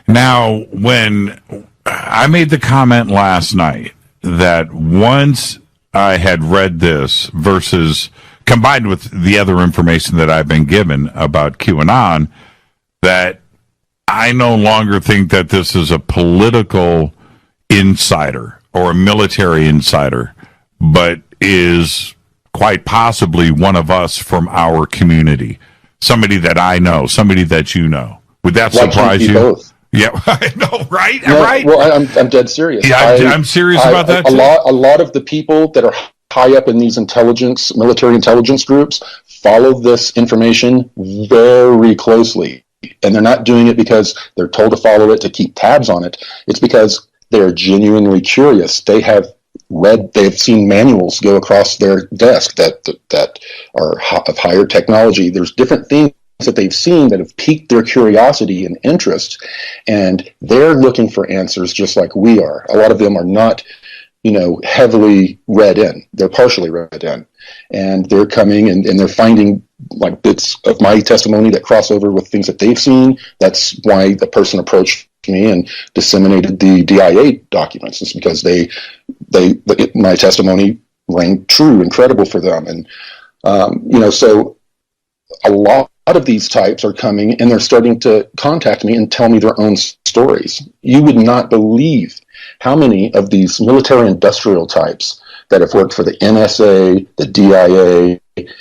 Now, when I made the comment last night that once I had read this versus combined with the other information that I've been given about QAnon, that I no longer think that this is a political insider or a military insider, but is quite possibly one of us from our community. Somebody that I know, somebody that you know. Would that surprise you? Both? Yeah, I know, right? No, right? Well, I'm dead serious. Yeah, I'm serious about that too. A lot of the people that are high up in these military intelligence groups follow this information very closely. And they're not doing it because they're told to follow it to keep tabs on it. It's because they're genuinely curious. They've seen manuals go across their desk that are of higher technology. There's different things that they've seen that have piqued their curiosity and interest, and they're looking for answers just like we are. A lot of them are not, heavily read in. They're partially read in, and they're coming and they're finding like bits of my testimony that cross over with things that they've seen. That's why the person approached me and disseminated the DIA documents. It's because my testimony rang true and credible for them. And, so a lot of these types are coming and they're starting to contact me and tell me their own stories. You would not believe how many of these military industrial types that have worked for the NSA, the DIA,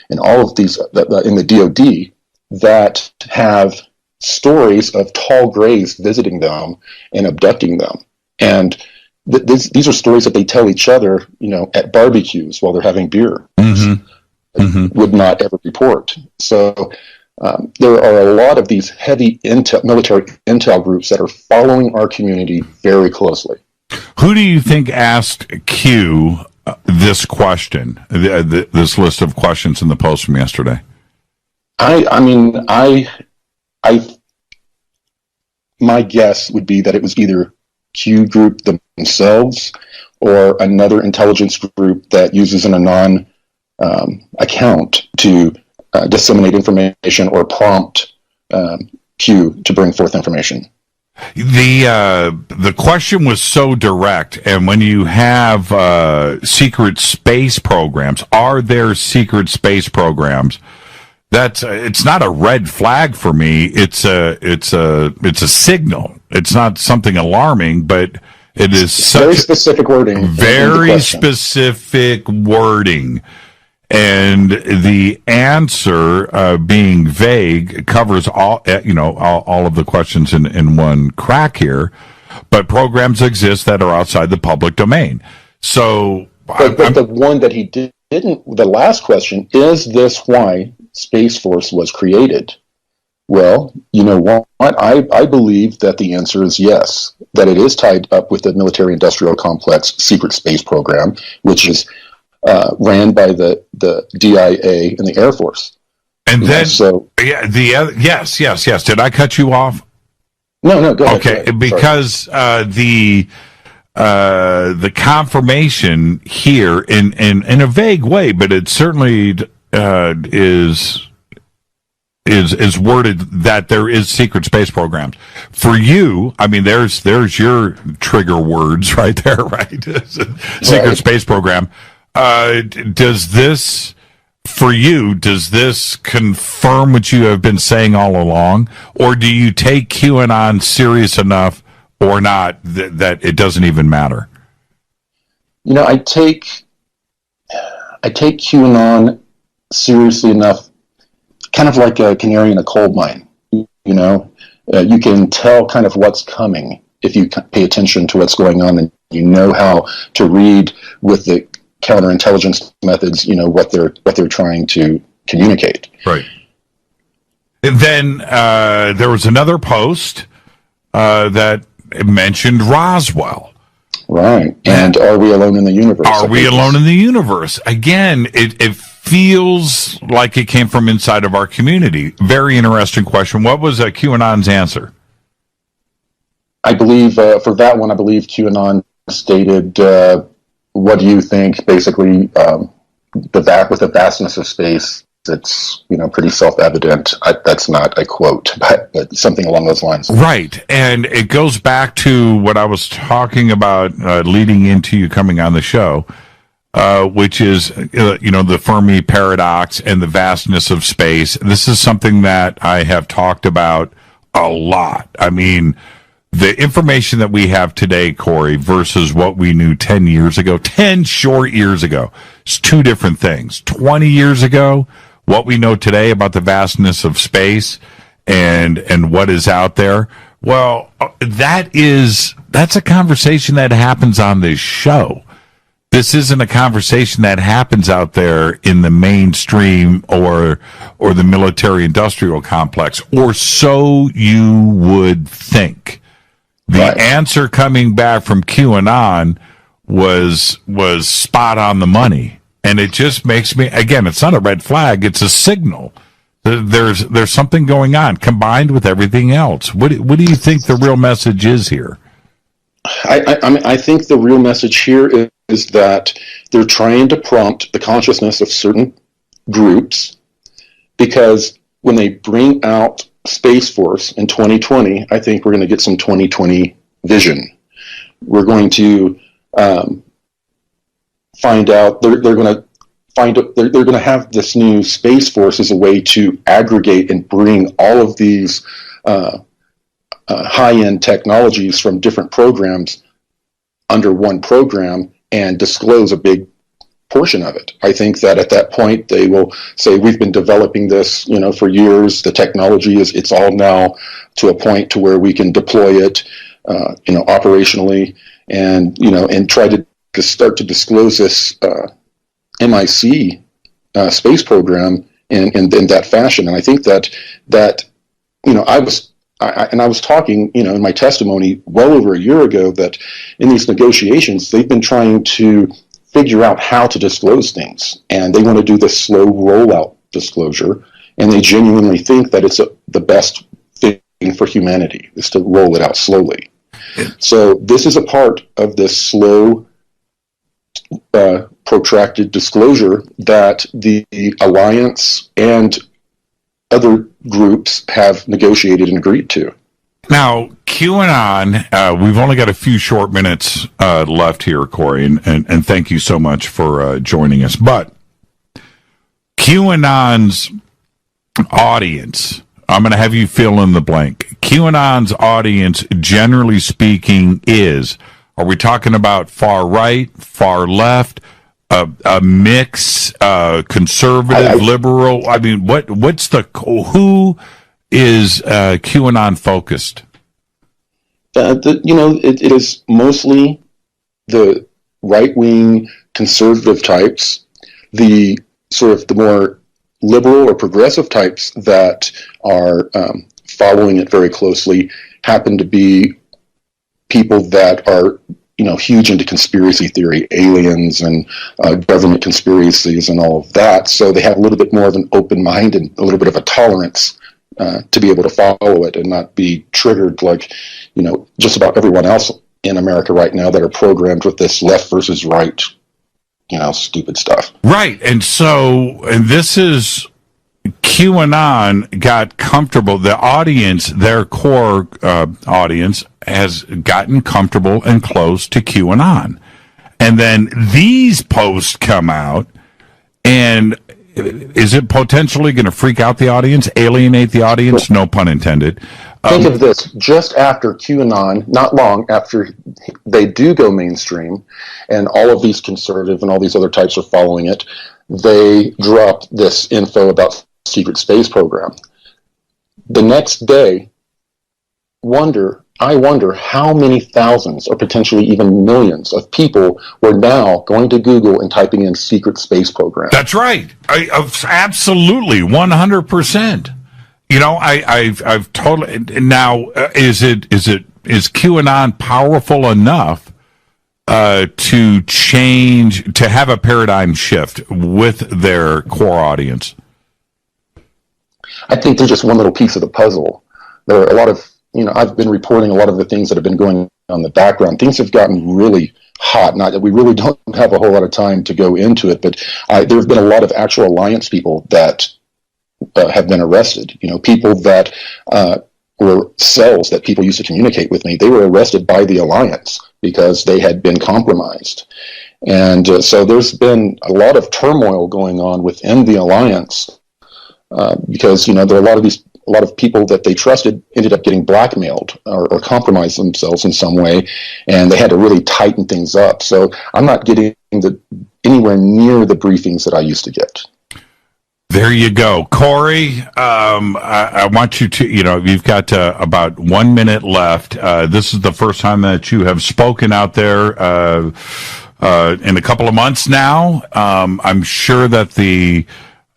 and all of these in the DoD that have stories of tall grays visiting them and abducting them. And these are stories that they tell each other, at barbecues while they're having beer. Would not ever report. So there are a lot of these heavy military intel groups that are following our community very closely. Who do you think asked Q this question, this list of questions in the post from yesterday? My guess would be that it was either Q group themselves or another intelligence group that uses an anon account to disseminate information or prompt Q to bring forth information. The question was so direct, and when you have secret space programs, are there secret space programs? It's not a red flag for me. It's a signal. It's not something alarming, but it is very specific wording. Very specific wording. And the answer, being vague, covers all of the questions in one crack here. But programs exist that are outside the public domain. So, but the one that he didn't. The last question: is this why Space Force was created? Well, you know what? I believe that the answer is yes. That it is tied up with the military-industrial complex secret space program, which is ran by the DIA and the Air Force. And then, yes. Did I cut you off? No, go ahead. Okay, because the confirmation here in a vague way, but it certainly is worded that there is secret space programs. For you, I mean, there's your trigger words right there, right? Secret space program. Does this confirm what you have been saying all along, or do you take QAnon serious enough or not that it doesn't even matter? I take QAnon seriously enough, kind of like a canary in a coal mine. You can tell kind of what's coming if you pay attention to what's going on, and you know how to read with the counterintelligence methods, what they're trying to communicate. Right. And then there was another post that mentioned Roswell. Right. And are we alone in the universe? Are we alone in the universe? Again, it feels like it came from inside of our community. Very interesting question. What was QAnon's answer? I believe for that one, QAnon stated, what do you think, basically, with the vastness of space, it's pretty self-evident. That's not a quote, but something along those lines. Right, and it goes back to what I was talking about leading into you coming on the show, which is the Fermi paradox and the vastness of space. This is something that I have talked about a lot. I mean, the information that we have today, Corey, versus what we knew 10 years ago, 10 short years ago, it's two different things. 20 years ago, what we know today about the vastness of space and what is out there, well, that's a conversation that happens on this show. This isn't a conversation that happens out there in the mainstream or the military-industrial complex, or so you would think. The answer coming back from QAnon was spot on the money, and it just makes me, again, it's not a red flag, it's a signal. There's something going on combined with everything else. What do you think the real message is here? I think the real message here is that they're trying to prompt the consciousness of certain groups, because when they bring out Space Force in 2020, I think we're going to get some 2020 vision. We're going to find out they're going to have this new Space Force as a way to aggregate and bring all of these high-end technologies from different programs under one program and disclose a big portion of it. I think that at that point they will say, we've been developing this for years. The technology it's all now to a point to where we can deploy it operationally, and try to start to disclose this MIC space program in that fashion. And I think that I was talking, in my testimony well over a year ago, that in these negotiations, they've been trying to figure out how to disclose things, and they want to do this slow rollout disclosure, and they genuinely think that it's the best thing for humanity is to roll it out slowly. So this is a part of this slow, protracted disclosure that the Alliance and other groups have negotiated and agreed to. Now, QAnon, we've only got a few short minutes left here, Corey, and thank you so much for joining us. But QAnon's audience, I'm going to have you fill in the blank. QAnon's audience, generally speaking, are we talking about far right, far left, a mix, conservative, liberal? I mean, who is QAnon focused? It is mostly the right-wing conservative types, the sort of the more liberal or progressive types that are following it very closely happen to be people that are huge into conspiracy theory, aliens and government conspiracies and all of that. So they have a little bit more of an open mind and a little bit of a tolerance to be able to follow it and not be triggered like, just about everyone else in America right now that are programmed with this left versus right, stupid stuff. Right. And this is QAnon got comfortable. The audience, their core audience, has gotten comfortable and close to QAnon. And then these posts come out, and is it potentially going to freak out the audience, alienate the audience? No pun intended. Think of this. Just after QAnon, not long after they do go mainstream, and all of these conservative and all these other types are following it, they drop this info about secret space program. The next day, I wonder how many thousands or potentially even millions of people were now going to Google and typing in secret space program. That's right. Absolutely, 100%. I've totally. Now, is QAnon powerful enough to change, to have a paradigm shift with their core audience? I think they're just one little piece of the puzzle. There are a lot of, I've been reporting a lot of the things that have been going on in the background. Things have gotten really hot. Not that we really don't have a whole lot of time to go into it, but there have been a lot of actual Alliance people that have been arrested. People that were cells that people used to communicate with me, they were arrested by the alliance because they had been compromised. And so there's been a lot of turmoil going on within the alliance because there are a lot of people that they trusted ended up getting blackmailed or compromised themselves in some way, and they had to really tighten things up. So I'm not getting anywhere near the briefings that I used to get. There you go. Corey, I want you to, you've got about 1 minute left. This is the first time that you have spoken out there in a couple of months now. I'm sure that the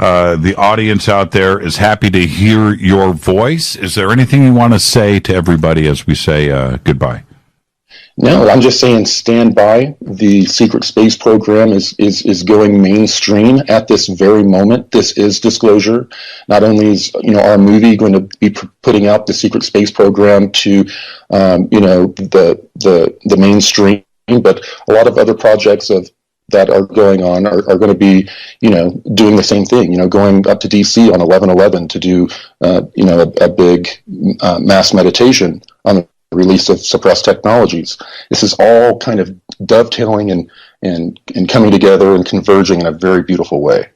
audience out there is happy to hear your voice. Is there anything you want to say to everybody as we say goodbye? No, I'm just saying stand by. The secret space program is going mainstream at this very moment. This is disclosure. Not only is our movie going to be putting out the secret space program to the mainstream, but a lot of other projects that are going on are going to be doing the same thing. Going up to DC on 11/11 to do a big mass meditation on the release of suppressed technologies. This is all kind of dovetailing and coming together and converging in a very beautiful way.